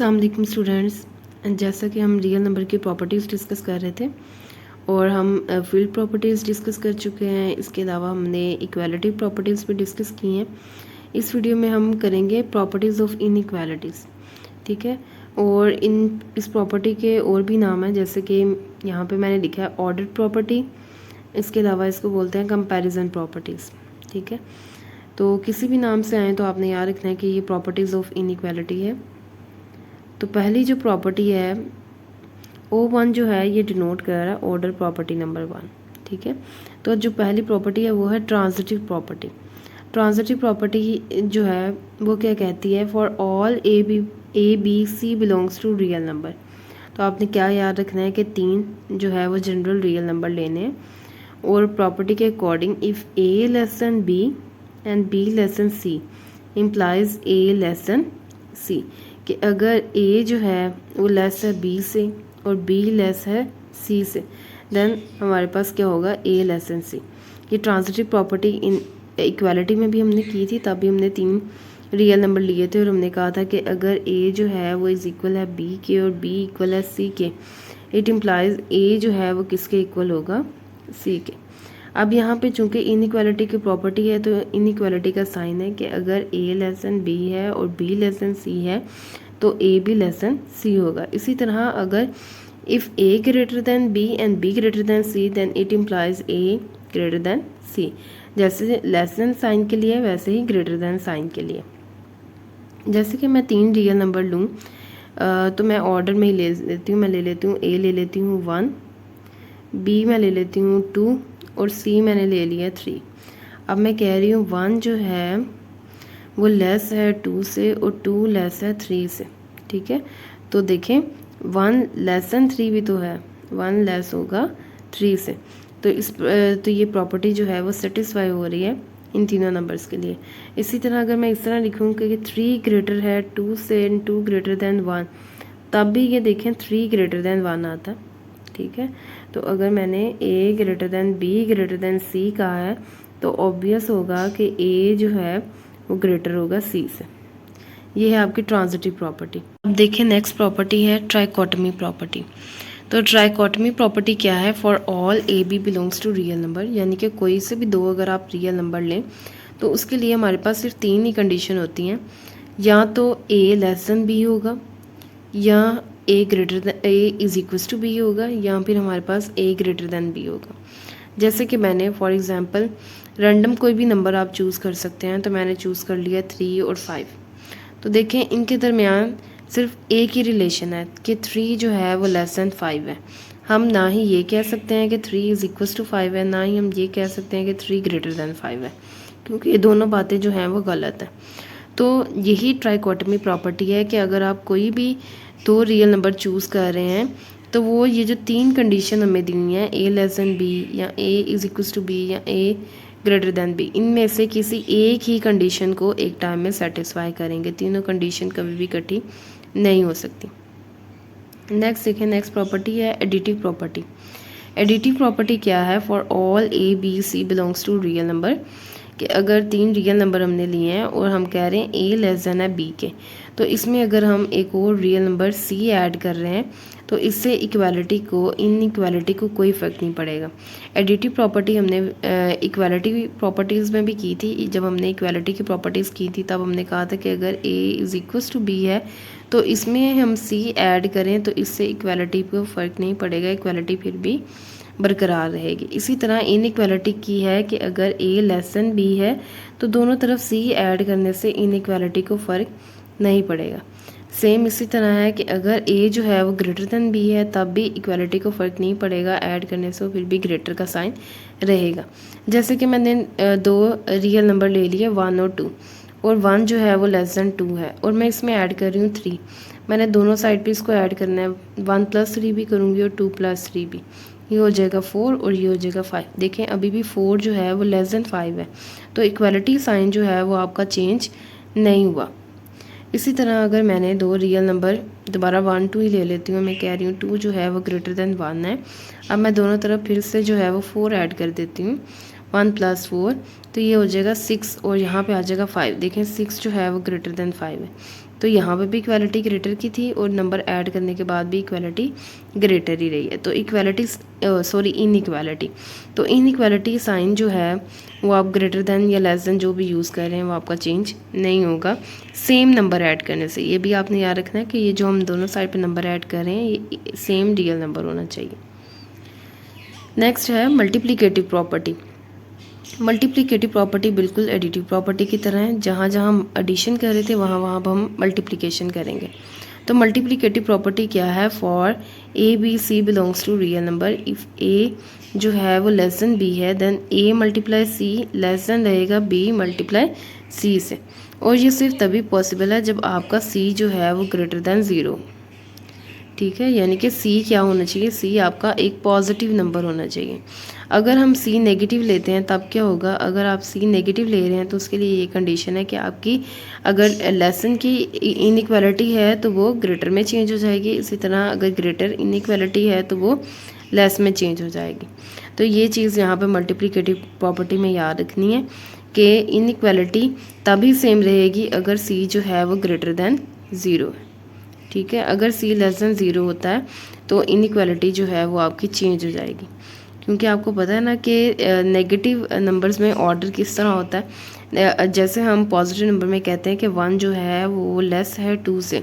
अस्सलाम वालेकुम स्टूडेंट्स। जैसा कि हम रियल नंबर की प्रॉपर्टीज़ डिस्कस कर रहे थे और हम फील्ड प्रॉपर्टीज़ डिस्कस कर चुके हैं। इसके अलावा हमने इक्वालिटी प्रॉपर्टीज़ भी डिस्कस की हैं। इस वीडियो में हम करेंगे प्रॉपर्टीज़ ऑफ इनइक्वालिटीज़, ठीक है। और इस प्रॉपर्टी के और भी नाम हैं, जैसे कि यहाँ पे मैंने लिखा है ऑर्डर प्रॉपर्टी। इसके अलावा इसको बोलते हैं कंपैरिजन प्रॉपर्टीज़, ठीक है। तो किसी भी नाम से आए तो आपने याद रखना है कि ये प्रॉपर्टीज़ ऑफ इनइक्वालिटी है। तो पहली जो प्रॉपर्टी है O1 जो है ये डिनोट कर रहा है ऑर्डर प्रॉपर्टी नंबर 1, ठीक है। तो जो पहली प्रॉपर्टी है वो है ट्रांजिटिव प्रॉपर्टी। ट्रांजिटिव प्रॉपर्टी जो है वो क्या कहती है, for all A B C belongs to real number. तो आपने क्या याद रखना है कि 3 जो है वो जनरल रियल नंबर लेने हैं। और प्रॉपर्टी के according if A less than B and B less than C implies A less than C, कि अगर ए जो है वो लेस है बी से और बी लेस है सी से, देन हमारे पास क्या होगा, ए लेस देन सी। ये ट्रांजिटिव प्रॉपर्टी इन इक्वालिटी में भी हमने की थी, तब भी हमने 3 रियल नंबर लिए थे और हमने कहा था कि अगर ए जो है वो इज़ इक्वल है बी के और बी इक्वल है सी के, इट इम्प्लाइज ए जो है वो किसके इक्वल होगा, सी के। अब यहाँ पे चूंकि इनइक्वालिटी की प्रॉपर्टी है तो इनइक्वालिटी का साइन है कि अगर ए लेस देन बी है और बी लेस देन सी है तो ए भी लेस देन सी होगा। इसी तरह अगर if A greater than B and B greater than C then it implies A greater than C. जैसे लेस देन साइन के लिए वैसे ही ग्रेटर देन साइन के लिए। जैसे कि मैं 3 रियल नंबर लूँ तो मैं ऑर्डर में ही ले लेती हूँ। मैं ले लेती हूँ ए ले लेती हूँ 1, बी मैं ले लेती हूँ 2 और सी मैंने ले लिया 3। अब मैं कह रही हूँ 1 जो है वो लेस है 2 से और 2 लेस है 3 से, ठीक है। तो देखें 1 लेस देन 3 भी तो है, 1 लेस होगा 3 से। तो ये प्रॉपर्टी जो है वो सेटिस्फाई हो रही है इन तीनों नंबर्स के लिए। इसी तरह अगर मैं इस तरह लिखूँ कि 3 ग्रेटर है 2 से एंड 2 ग्रेटर देन 1, तब भी ये देखें 3 ग्रेटर देन 1 आता, ठीक है। तो अगर मैंने A greater than B greater than C कहा है तो ऑब्वियस होगा कि ए जो है वो ग्रेटर होगा सी से। ये है आपकी ट्रांजिटिव प्रॉपर्टी। अब देखिए नेक्स्ट प्रॉपर्टी है ट्राइकोटमी प्रॉपर्टी। तो ट्राइकोटमी प्रॉपर्टी क्या है, for all A B belongs to real number, यानी कि कोई से भी 2 अगर आप रियल नंबर लें तो उसके लिए हमारे पास सिर्फ 3 ही कंडीशन होती हैं, या तो ए लेस देन बी होगा, या A greater than A is equal to B होगा, या फिर हमारे पास ए ग्रेटर देन बी होगा। जैसे कि मैंने फॉर एग्जांपल रैंडम कोई भी नंबर आप चूज़ कर सकते हैं, तो मैंने चूज़ कर लिया 3 और 5। तो देखें इनके दरमियान सिर्फ एक ही रिलेशन है कि 3 जो है वो लेस देन 5 है। हम ना ही ये कह सकते हैं कि 3 इज़ इक्वल टू 5 है, ना ही हम ये कह सकते हैं कि 3 ग्रेटर देन 5 है, क्योंकि ये दोनों बातें जो हैं वो गलत है। तो यही ट्राइकोटमी प्रॉपर्टी है कि अगर आप कोई भी 2 रियल नंबर चूज़ कर रहे हैं तो वो ये जो 3 कंडीशन हमें दी हुई हैं, ए लेस देन बी या ए इज इक्वल टू बी या ए ग्रेटर देन बी, इनमें से किसी एक ही कंडीशन को एक टाइम में सेटिस्फाई करेंगे। तीनों कंडीशन कभी भी इकट्ठी नहीं हो सकती। नेक्स्ट देखें, नेक्स्ट प्रॉपर्टी है एडिटिव प्रॉपर्टी। एडिटिव प्रॉपर्टी क्या है, for all A B C belongs to real number, कि अगर 3 रियल नंबर हमने लिए हैं और हम कह रहे हैं ए लेस देन है बी के, तो इसमें अगर हम एक और रियल नंबर सी ऐड कर रहे हैं तो इससे इक्वालिटी को इनइक्वालिटी को कोई फ़र्क नहीं पड़ेगा। एडिटिव प्रॉपर्टी हमने इक्वालिटी प्रॉपर्टीज़ में भी की थी। जब हमने इक्वालिटी की प्रॉपर्टीज़ की थी तब हमने कहा था कि अगर A is equal to B है तो इसमें हम सी ऐड करें तो इससे इक्वालिटी को फ़र्क नहीं पड़ेगा, इक्वालिटी फिर भी बरकरार रहेगी। इसी तरह इनइक्वालिटी की है कि अगर ए लेस देन बी है तो दोनों तरफ सी ऐड करने से इनइक्वालिटी को फ़र्क नहीं पड़ेगा। सेम इसी तरह है कि अगर ए जो है वो ग्रेटर देन बी है तब भी इक्वालिटी को फ़र्क नहीं पड़ेगा, ऐड करने से फिर भी ग्रेटर का साइन रहेगा। जैसे कि मैंने 2 रियल नंबर ले लिए 1 और 2, और 1 जो है वो लेस देन 2 है और मैं इसमें ऐड कर रही हूँ 3। मैंने दोनों साइड पे इसको ऐड करना है, 1 + 3 भी करूँगी और 2 + 3 भी। ये हो जाएगा 4 और ये हो जाएगा 5। देखें अभी भी 4 जो है वो लेस देन 5 है, तो इक्वालिटी साइन जो है वो आपका चेंज नहीं हुआ। इसी तरह अगर मैंने 2 रियल नंबर दोबारा 1 2 ही ले लेती हूँ, मैं कह रही हूँ 2 जो है वो ग्रेटर देन 1 है। अब मैं दोनों तरफ फिर से जो है वो 4 ऐड कर देती हूँ, 1 + 4, तो ये हो जाएगा 6 और यहाँ पे आ जाएगा 5। देखें 6 जो है वो ग्रेटर देन 5 है। तो यहाँ पे भी इक्वालिटी ग्रेटर की थी और नंबर ऐड करने के बाद भी इक्वालिटी ग्रेटर ही रही है। तो इक्वालिटी इनइक्वालिटी, तो इनइक्वालिटी साइन जो है वो आप ग्रेटर देन या लेस देन जो भी यूज़ कर रहे हैं वो आपका चेंज नहीं होगा सेम नंबर ऐड करने से। ये भी आपने याद रखना है कि ये जो हम दोनों साइड पे नंबर ऐड कर रहे हैं ये सेम रियल नंबर होना चाहिए। नेक्स्ट है मल्टीप्लिकेटिव प्रॉपर्टी। मल्टीप्लिकेटिव प्रॉपर्टी बिल्कुल एडिटिव प्रॉपर्टी की तरह है, जहाँ जहाँ हम एडिशन कर रहे थे वहाँ वहाँ हम मल्टीप्लिकेशन करेंगे। तो मल्टीप्लिकेटिव प्रॉपर्टी क्या है, for A B C belongs to real number, if A जो है वो लेस देन बी है then A multiply C less than रहेगा बी मल्टीप्लाई सी से। और ये सिर्फ तभी पॉसिबल है जब आपका सी जो है वो ग्रेटर देन ज़ीरो। ठीक है, यानी कि सी क्या होना चाहिए, सी आपका एक पॉजिटिव नंबर होना चाहिए। अगर हम सी नेगेटिव लेते हैं तब क्या होगा, अगर आप सी नेगेटिव ले रहे हैं तो उसके लिए ये कंडीशन है कि आपकी अगर लेसन की इनइक्वालिटी है तो वो ग्रेटर में चेंज हो जाएगी, इसी तरह अगर ग्रेटर इनइक्वालिटी है तो वो लेस में चेंज हो जाएगी। तो ये चीज़ यहाँ पे मल्टीप्लिकेटिव प्रॉपर्टी में याद रखनी है कि इनइक्वालिटी तभी सेम रहेगी अगर सी जो है वो ग्रेटर देन ज़ीरो है। ठीक है, अगर सी लेस देन ज़ीरो होता है तो इनइक्वालिटी जो है वो आपकी चेंज हो जाएगी, क्योंकि आपको पता है ना कि नेगेटिव नंबर्स में ऑर्डर किस तरह होता है। जैसे हम पॉजिटिव नंबर में कहते हैं कि 1 जो है वो लेस है 2 से,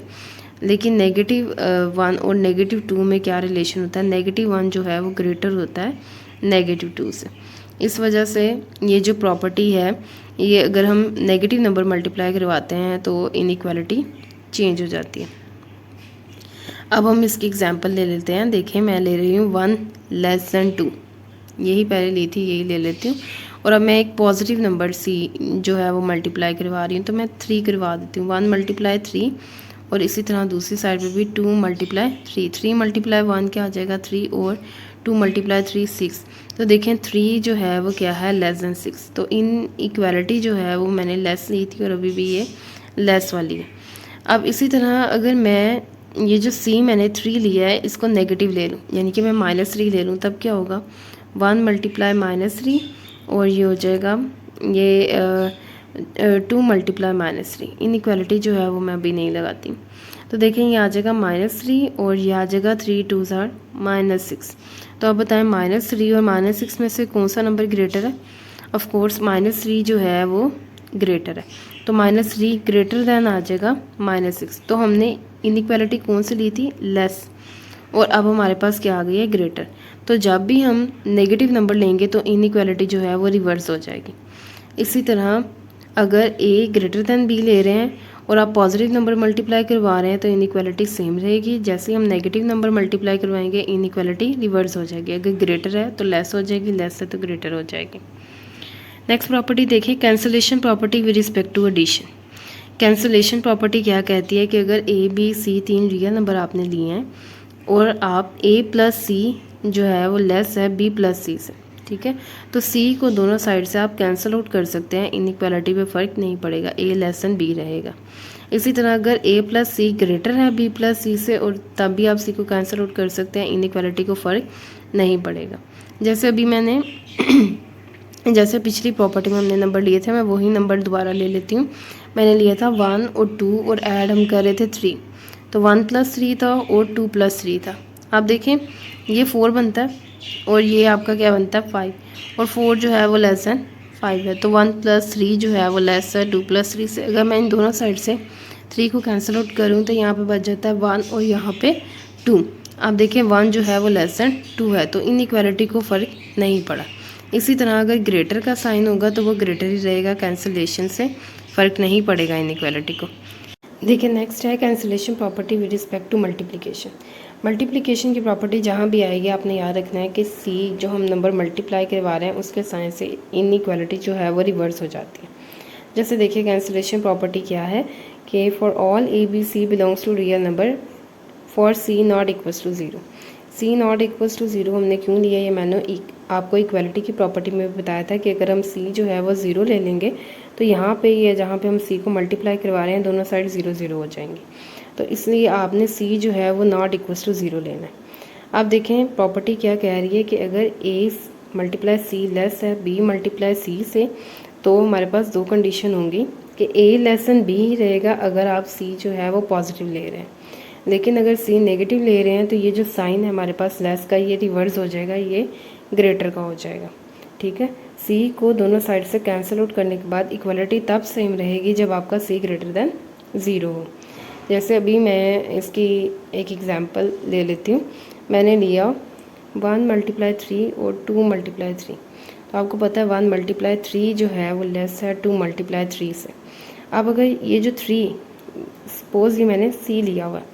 लेकिन नेगेटिव 1 और नेगेटिव 2 में क्या रिलेशन होता है, नेगेटिव 1 जो है वो ग्रेटर होता है नेगेटिव 2 से। इस वजह से ये जो प्रॉपर्टी है ये अगर हम नेगेटिव नंबर मल्टीप्लाई करवाते हैं तो इनइक्वालिटी चेंज हो जाती है। अब हम इसकी एग्जांपल ले लेते हैं। देखें, मैं ले रही हूँ 1 लेस देन 2, यही पहले ली थी यही ले लेती हूँ। और अब मैं एक पॉजिटिव नंबर सी जो है वो मल्टीप्लाई करवा रही हूँ, तो मैं 3 करवा देती हूँ, 1 मल्टीप्लाई 3। और इसी तरह दूसरी साइड पे भी 2 मल्टीप्लाई 3, 3 मल्टीप्लाई 1 क्या आ जाएगा 3, और 2 मल्टीप्लाई 3 6। तो देखें 3 जो है वो क्या है लेस देन 6, तो इन इक्वालिटी जो है वो मैंने लेस ली थी और अभी भी ये लेस वाली है। अब इसी तरह अगर मैं ये जो सी मैंने 3 लिया है इसको नेगेटिव ले लूँ, यानी कि मैं -3 ले लूँ, तब क्या होगा 1 मल्टीप्लाई -3 और ये हो जाएगा ये 2 मल्टीप्लाई -3। इनइक्वालिटी जो है वो मैं अभी नहीं लगाती। तो देखें ये आ जाएगा -3 और ये आ जाएगा 3 2 -6। तो अब बताएं -3 और -6 में से कौन सा नंबर ग्रेटर है। ऑफ कोर्स -3 जो है वो ग्रेटर है, तो -3 ग्रेटर देन आ जाएगा -6। तो हमने इनइक्वालिटी कौन सी ली थी, लेस, और अब हमारे पास क्या आ गई है, ग्रेटर। तो जब भी हम नेगेटिव नंबर लेंगे तो इनइक्वालिटी जो है वो रिवर्स हो जाएगी। इसी तरह अगर ए ग्रेटर देन बी ले रहे हैं और आप पॉजिटिव नंबर मल्टीप्लाई करवा रहे हैं तो इनइक्वालिटी सेम रहेगी। जैसे हम नेगेटिव नंबर मल्टीप्लाई करवाएंगे इनइक्वालिटी रिवर्स हो जाएगी, अगर ग्रेटर है तो लेस हो जाएगी, लेस है तो ग्रेटर हो जाएगी। नेक्स्ट प्रॉपर्टी देखिए, cancellation property with respect to addition. Cancellation property क्या कहती है कि अगर A B C 3 real number आपने लिए हैं और आप ए प्लस सी जो है वो लेस है बी प्लस सी से, ठीक है, तो सी को दोनों साइड से आप कैंसिल आउट कर सकते हैं, इनइक्वालिटी पे फ़र्क नहीं पड़ेगा, ए लेस देन बी रहेगा। इसी तरह अगर ए प्लस सी ग्रेटर है बी प्लस सी से और तब भी आप सी को कैंसिल आउट कर सकते हैं, इनइक्वालिटी को फ़र्क नहीं पड़ेगा। जैसे अभी मैंने जैसे पिछली प्रॉपर्टी में हमने नंबर लिए थे, मैं वही नंबर दोबारा ले लेती हूँ। मैंने लिया था 1 और 2 और ऐड हम कर रहे थे 3, तो 1 + 3 था और 2 + 3 था। आप देखें ये 4 बनता है और ये आपका क्या बनता है 5, और 4 जो है वो लेस देन 5 है, तो 1 + 3 जो है वो लेस है 2 + 3 से। अगर मैं इन दोनों साइड से 3 को कैंसिल आउट करूँ तो यहाँ पे बच जाता है 1 और यहाँ पे 2। आप देखें 1 जो है वो लेस देन 2 है, तो इनइक्वालिटी को फ़र्क नहीं पड़ा। इसी तरह अगर ग्रेटर का साइन होगा तो वो ग्रेटर ही रहेगा, कैंसिलेशन से फ़र्क नहीं पड़ेगा इनइक्वालिटी को। देखिए नेक्स्ट है cancellation property with respect to multiplication. Multiplication की प्रॉपर्टी जहाँ भी आएगी आपने याद रखना है कि सी जो हम नंबर मल्टीप्लाई करवा रहे हैं उसके साइन से इनइक्वालिटी जो है वो रिवर्स हो जाती है। जैसे देखिए कैंसिलेशन प्रॉपर्टी क्या है कि for all A B C belongs to real number for C not equals to 0। C not equals to 0 हमने क्यों लिया, ये मैंने आपको इक्वालिटी की प्रॉपर्टी में बताया था कि अगर हम सी जो है वो 0 ले लेंगे तो यहाँ पे ये जहाँ पे हम सी को मल्टीप्लाई करवा रहे हैं दोनों साइड 0 0 हो जाएंगी, तो इसलिए आपने सी जो है वो नॉट इक्वल्स टू 0 लेना है। आप देखें प्रॉपर्टी क्या कह रही है कि अगर ए मल्टीप्लाई सी लेस है बी मल्टीप्लाई सी से, तो हमारे पास दो कंडीशन होंगी। कि ए लेसन बी ही रहेगा अगर आप सी जो है वो पॉजिटिव ले रहे हैं। लेकिन अगर सी नेगेटिव ले रहे हैं तो ये जो साइन है हमारे पास लेस का, ये रिवर्स हो जाएगा, ये ग्रेटर का हो जाएगा। ठीक है, सी को दोनों साइड से कैंसिल आउट करने के बाद इक्वलिटी तब सेम रहेगी जब आपका सी ग्रेटर देन 0 हो। जैसे अभी मैं इसकी एक एग्जांपल ले लेती हूँ। मैंने लिया 1 × 3 और 2 × 3। तो आपको पता है 1 × 3 जो है वो लेस है 2 × 3 से। अब अगर ये जो 3, सपोज ये मैंने सी लिया हुआ है,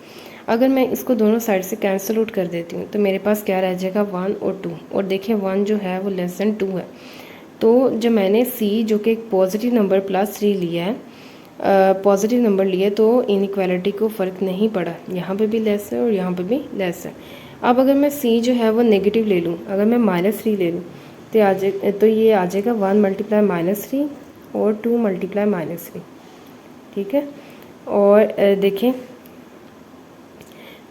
अगर मैं इसको दोनों साइड से कैंसिल आउट कर देती हूँ तो मेरे पास क्या रह जाएगा 1 और 2। और देखिए 1 जो है वो लेस देन 2 है। तो जब मैंने सी जो कि एक पॉजिटिव नंबर +3 लिया है, पॉजिटिव नंबर लिए, तो इनइक्वालिटी को फ़र्क नहीं पड़ा, यहाँ पे भी लेस है और यहाँ पे भी लेस है। अब अगर मैं सी जो है वो नेगेटिव ले लूँ, अगर मैं -3 ले लूँ तो ये आ जाएगा 1 × -3 और 2 × -3। ठीक है, और देखें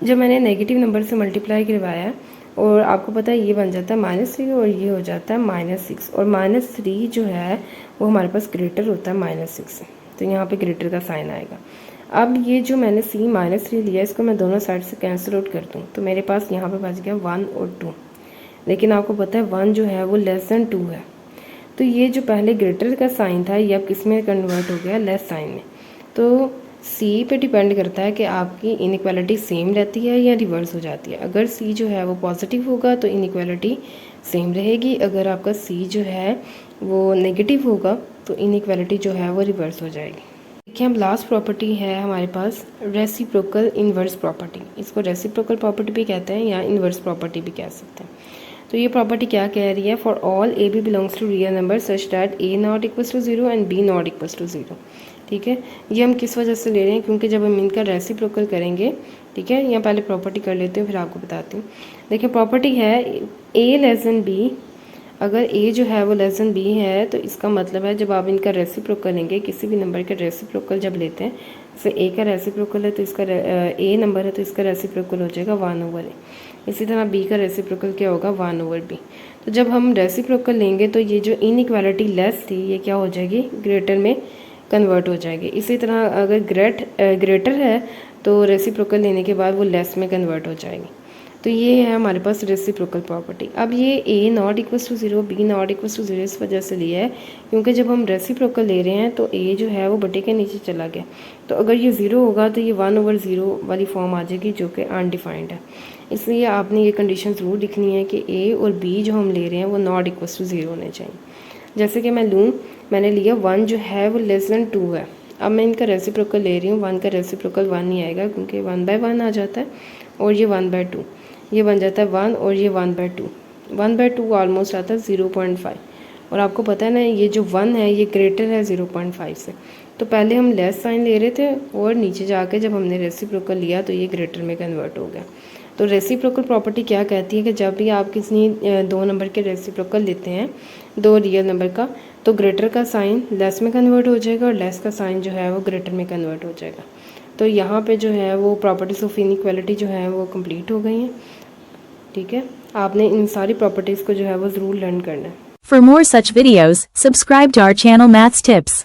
जब मैंने नेगेटिव नंबर से मल्टीप्लाई करवाया और आपको पता है ये बन जाता है -3 और ये हो जाता है -6, और -3 जो है वो हमारे पास ग्रेटर होता है -6 से, तो यहाँ पे ग्रेटर का साइन आएगा। अब ये जो मैंने सी -3 लिया, इसको मैं दोनों साइड से कैंसिल आउट कर दूँ तो मेरे पास यहाँ पे बच गया 1 और 2। लेकिन आपको पता है 1 जो है वो लेस देन 2 है, तो ये जो पहले ग्रेटर का साइन था ये अब किस में कन्वर्ट हो गया, लेस साइन में। तो सी पे डिपेंड करता है कि आपकी इनइक्वालिटी सेम रहती है या रिवर्स हो जाती है। अगर सी जो है वो पॉजिटिव होगा तो इनइक्वालिटी सेम रहेगी, अगर आपका सी जो है वो नेगेटिव होगा तो इनइक्वालिटी जो है वो रिवर्स हो जाएगी। देखिए अब लास्ट प्रॉपर्टी है हमारे पास रेसिप्रोकल इन्वर्स प्रॉपर्टी। इसको रेसिप्रोकल प्रॉपर्टी भी कहते हैं या इन्वर्स प्रॉपर्टी भी कह सकते हैं। तो ये प्रॉपर्टी क्या कह रही है, for all A B belongs to real number such that A not equals to 0 and B not equals to 0। ठीक है, ये हम किस वजह से ले रहे हैं, क्योंकि जब हम इनका रेसिप्रोकल करेंगे, ठीक है, यहाँ पहले प्रॉपर्टी कर लेते हैं फिर आपको बताती हूँ। देखिए प्रॉपर्टी है ए लेस देन बी, अगर ए जो है वो लेस देन बी है तो इसका मतलब है जब आप इनका रेसिप्रोकल लेंगे, किसी भी नंबर का रेसिप्रोकल जब लेते हैं, जैसे ए का रेसिप्रोकल है तो इसका ए नंबर है तो इसका रेसिप्रोकल हो जाएगा 1/a। इसी तरह बी का रेसिप्रोकल क्या होगा 1/b। तो जब हम रेसिप्रोकल लेंगे तो ये जो इनइक्वालिटी लेस थी ये क्या हो जाएगी, ग्रेटर में कन्वर्ट हो जाएगी। इसी तरह अगर ग्रेटर है तो रेसिप्रोकल लेने के बाद वो लेस में कन्वर्ट हो जाएगी। तो ये है हमारे पास रेसिप्रोकल प्रॉपर्टी। अब ये A not equals to 0, B not equals to 0 इस वजह से लिया है क्योंकि जब हम रेसिप्रोकल ले रहे हैं तो ए जो है वो बटे के नीचे चला गया, तो अगर ये 0 होगा तो ये 1/0 वाली फॉर्म आ जाएगी जो कि अनडिफाइंड है। इसलिए आपने ये कंडीशन ज़रूर लिखनी है कि ए और बी जो हम ले रहे हैं वो नॉट इक्वल्स टू 0 होने चाहिए। जैसे कि मैंने लिया 1 जो है वो लेस देन 2 है, अब मैं इनका रेसिप्रोकल ले रही हूँ, 1 का रेसिप्रोकल 1 नहीं आएगा क्योंकि 1/1 आ जाता है, और ये 1/2, ये बन जाता है 1 और ये 1/2, 1/2 ऑलमोस्ट आता है 0.5। और आपको पता है ना ये जो 1 है ये ग्रेटर है 0.5 से, तो पहले हम लेस साइन ले रहे थे और नीचे जाके जब हमने रेसिप्रोकल लिया तो ये ग्रेटर में कन्वर्ट हो गया। तो रेसिप्रोकल प्रॉपर्टी क्या कहती है कि जब भी आप किसी दो नंबर के रेसिप्रोकल लेते हैं, दो रियल नंबर का, तो ग्रेटर का साइन लेस में कन्वर्ट हो जाएगा और लेस का साइन जो है वो ग्रेटर में कन्वर्ट हो जाएगा। तो यहाँ पे जो है वो प्रॉपर्टीज़ ऑफ इनइक्वालिटी जो है वो कंप्लीट हो गई हैं। ठीक है, आपने इन सारी प्रॉपर्टीज़ को जो है वो ज़रूर लर्न करना है। For more such videos, subscribe to our channel Maths Tips.